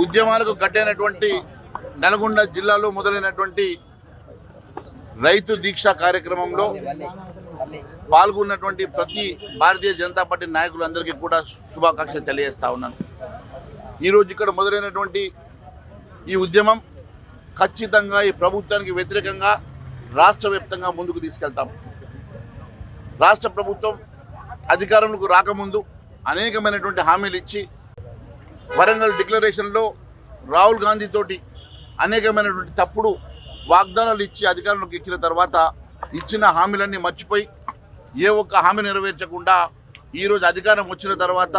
ఉద్యమాలకు గట్టైనటువంటి నల్గొండ జిల్లాలో మొదలైనటువంటి రైతు దీక్ష కార్యక్రమంలో పాల్గొన్నటువంటి ప్రతి భారతీయ జనతా పార్టీ నాయకులందరికీ కూడా శుభాకాంక్షలు తెలియజేస్తా ఉన్నాను. ఈరోజు ఇక్కడ మొదలైనటువంటి ఈ ఉద్యమం ఖచ్చితంగా ఈ ప్రభుత్వానికి వ్యతిరేకంగా రాష్ట్ర వ్యాప్తంగా ముందుకు తీసుకెళ్తాం. రాష్ట్ర ప్రభుత్వం అధికారంలోకి రాకముందు అనేకమైనటువంటి హామీలు ఇచ్చి వరంగల్ డిక్లరేషన్లో రాహుల్ గాంధీ తోటి అనేకమైనటువంటి తప్పుడు వాగ్దానాలు ఇచ్చి అధికారంలోకి ఎక్కిన తర్వాత ఇచ్చిన హామీలన్నీ మర్చిపోయి ఏ ఒక్క హామీ నెరవేర్చకుండా ఈరోజు అధికారం వచ్చిన తర్వాత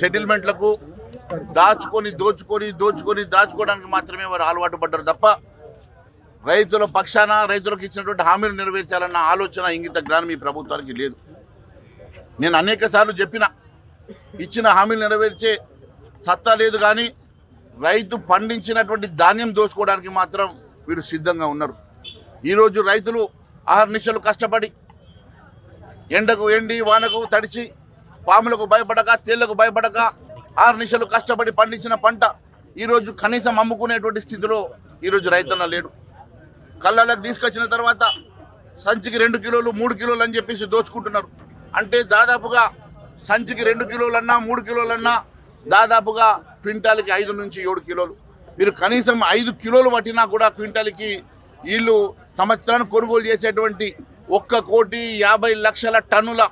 సెటిల్మెంట్లకు దాచుకోవడానికి మాత్రమే వారు అలవాటు పడ్డారు తప్ప రైతుల పక్షాన రైతులకు ఇచ్చినటువంటి హామీలు నెరవేర్చాలన్న ఆలోచన ఇంగిత జ్ఞానం ఈ ప్రభుత్వానికి లేదు. నేను అనేక సార్లు చెప్పిన ఇచ్చిన హామీలు నెరవేర్చే సత్తా లేదు, కానీ రైతు పండించినటువంటి ధాన్యం దోచుకోవడానికి మాత్రం వీరు సిద్ధంగా ఉన్నారు. ఈరోజు రైతులు అహర్నిశలు కష్టపడి ఎండకు ఎండి వానకు తడిచి పాములకు భయపడక తేళ్లకు భయపడక అహర్నిశలు కష్టపడి పండించిన పంట ఈరోజు కనీసం అమ్ముకునేటువంటి స్థితిలో ఈరోజు రైతన్న లేడు. కళ్ళలకు తీసుకొచ్చిన తర్వాత సంచికి 2 కిలోలు 3 కిలోలు అని చెప్పేసి దోచుకుంటున్నారు. అంటే దాదాపుగా సంచికి 2 కిలోలన్నా 3 కిలోలన్నా దాదాపుగా క్వింటాల్కి 5 నుంచి 7 కిలోలు. మీరు కనీసం 5 కిలోలు పట్టినా కూడా క్వింటాల్కి వీళ్ళు సంవత్సరానికి కొనుగోలు చేసేటువంటి 1,50,00,000 టన్నుల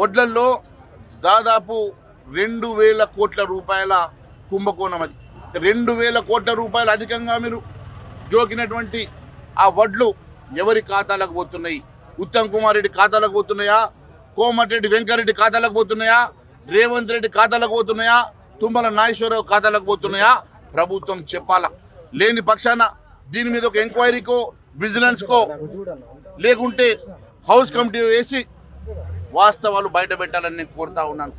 వడ్లల్లో దాదాపు 2,000 కోట్ల రూపాయల కుంభకోణం. అది 2,000 కోట్ల రూపాయలు అధికంగా మీరు జోకినటువంటి ఆ వడ్లు ఎవరి ఖాతాలకు పోతున్నాయి? ఉత్తమ్ కుమార్ రెడ్డి ఖాతాలకు పోతున్నాయా? కోమటిరెడ్డి వెంకరెడ్డి ఖాతాలకు పోతున్నాయా? రేవంత్ రెడ్డి ఖాతాలకు పోతున్నాయా? తుమ్మల నాగేశ్వరరావు ఖాతాలకు పోతున్నాయా? ప్రభుత్వం చెప్పాలా. లేని పక్షాన దీని మీద ఒక ఎంక్వైరీకో విజిలెన్స్కో లేకుంటే హౌస్ కమిటీ వేసి వాస్తవాలు బయట పెట్టాలని నేను కోరుతా ఉన్నాను.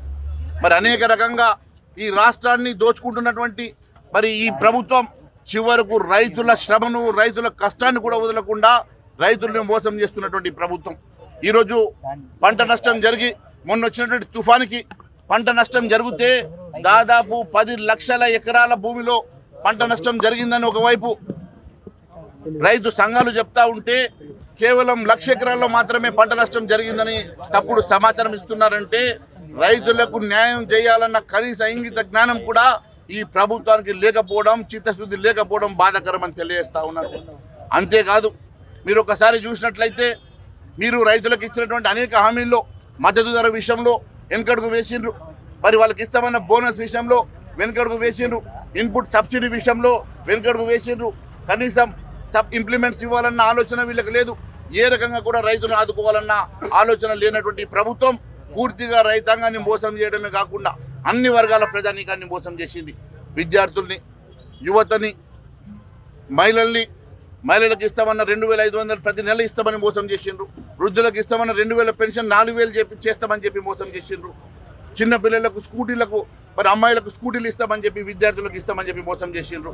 మరి అనేక రకంగా ఈ రాష్ట్రాన్ని దోచుకుంటున్నటువంటి మరి ఈ ప్రభుత్వం చివరకు రైతుల శ్రమను రైతుల కష్టాన్ని కూడా వదలకుండా రైతుల్ని మోసం చేస్తున్నటువంటి ప్రభుత్వం. ఈరోజు పంట నష్టం జరిగి మొన్న వచ్చినటువంటి తుఫానికి పంట నష్టం జరిగితే దాదాపు 10 లక్షల ఎకరాల భూమిలో పంట నష్టం జరిగిందని ఒకవైపు రైతు సంఘాలు చెప్తా ఉంటే కేవలం 1,00,000 ఎకరాల్లో మాత్రమే పంట నష్టం జరిగిందని తప్పుడు సమాచారం ఇస్తున్నారంటే రైతులకు న్యాయం చేయాలన్న కనీస ఇంగిత జ్ఞానం కూడా ఈ ప్రభుత్వానికి లేకపోవడం, చిత్తశుద్ధి లేకపోవడం బాధాకరమని తెలియజేస్తా ఉన్నారు. అంతేకాదు మీరు ఒకసారి చూసినట్లయితే మీరు రైతులకు ఇచ్చినటువంటి అనేక హామీల్లో మద్దతు ధర విషయంలో వెనుకడుగు వేసిండ్రు, మరి వాళ్ళకి ఇస్తామన్న బోనస్ విషయంలో వెనుకడుగు వేసిండ్రు, ఇన్పుట్ సబ్సిడీ విషయంలో వెనుకడుగు వేసిండ్రు. కనీసం ఇంప్లిమెంట్స్ ఇవ్వాలన్న ఆలోచన వీళ్ళకి లేదు. ఏ రకంగా కూడా రైతులను ఆదుకోవాలన్న ఆలోచన లేనటువంటి ప్రభుత్వం పూర్తిగా రైతాంగాన్ని మోసం చేయడమే కాకుండా అన్ని వర్గాల ప్రజానీకాన్ని మోసం చేసింది. విద్యార్థుల్ని, యువతని, మహిళలకు ఇస్తామన్న 2,500 ప్రతి నెల ఇస్తామని మోసం చేసిండ్రు. వృద్ధులకు ఇస్తామన్న 2,000 పెన్షన్ 4,000 చేస్తామని చెప్పి మోసం చేసిండ్రు. చిన్నపిల్లలకు స్కూటీలకు మరి అమ్మాయిలకు స్కూటీలు ఇస్తామని చెప్పి విద్యార్థులకు ఇస్తామని చెప్పి మోసం చేసిండ్రు.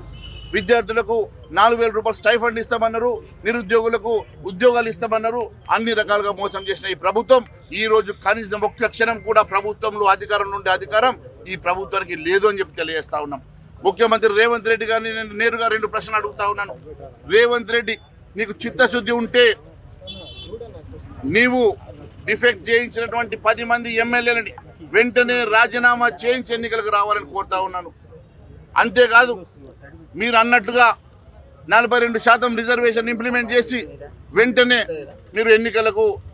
విద్యార్థులకు 4,000 రూపాయలు స్టైఫండ్ ఇస్తామన్నారు, నిరుద్యోగులకు ఉద్యోగాలు ఇస్తామన్నారు. అన్ని రకాలుగా మోసం చేసిన ఈ ప్రభుత్వం ఈరోజు కనీసం ఒక్క క్షణం కూడా ప్రభుత్వంలో అధికారం నుండి అధికారం ఈ ప్రభుత్వానికి లేదు అని చెప్పి తెలియజేస్తా ఉన్నాం. ముఖ్యమంత్రి రేవంత్ రెడ్డి గారిని నేను నేరుగా 2 ప్రశ్నలు అడుగుతా ఉన్నాను. రేవంత్ రెడ్డి, నీకు చిత్తశుద్ధి ఉంటే నీవు డిఫెక్ట్ చేయించినటువంటి 10 మంది ఎమ్మెల్యేలని వెంటనే రాజీనామా చేయించి ఎన్నికలకు రావాలని కోరుతా ఉన్నాను. అంతేకాదు మీరు అన్నట్లుగా 42% రిజర్వేషన్ ఇంప్లిమెంట్ చేసి వెంటనే మీరు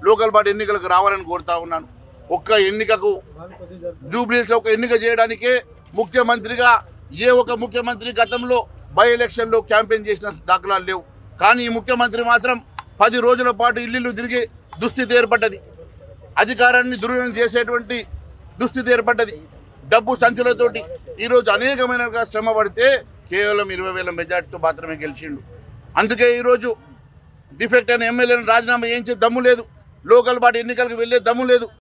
లోకల్ బాడీ ఎన్నికలకు రావాలని కోరుతా ఉన్నాను. ఒక్క ఎన్నికకు జూబ్లీస్లో ఒక ఎన్నిక చేయడానికే ముఖ్యమంత్రిగా ఏ ఒక్క ముఖ్యమంత్రి గతంలో బై ఎలక్షన్లో క్యాంపెయిన్ చేసిన దాఖలాలు లేవు. కానీ ఈ ముఖ్యమంత్రి మాత్రం 10 రోజుల పాటు ఇల్లు తిరిగే దుస్థితి ఏర్పడ్డది. అధికారాన్ని దుర్వినియోగం చేసేటువంటి దుస్థితి ఏర్పడ్డది. డబ్బు సంచులతోటి ఈరోజు అనేకమైన శ్రమ పడితే కేవలం 20,000 మెజార్టీతో మాత్రమే గెలిచిండు. అందుకే ఈరోజు డిఫెక్ట్ అయిన ఎమ్మెల్యేలను రాజీనామా చేయించే దమ్ము లేదు, లోకల్ బాడీ ఎన్నికలకు వెళ్ళే దమ్ము లేదు.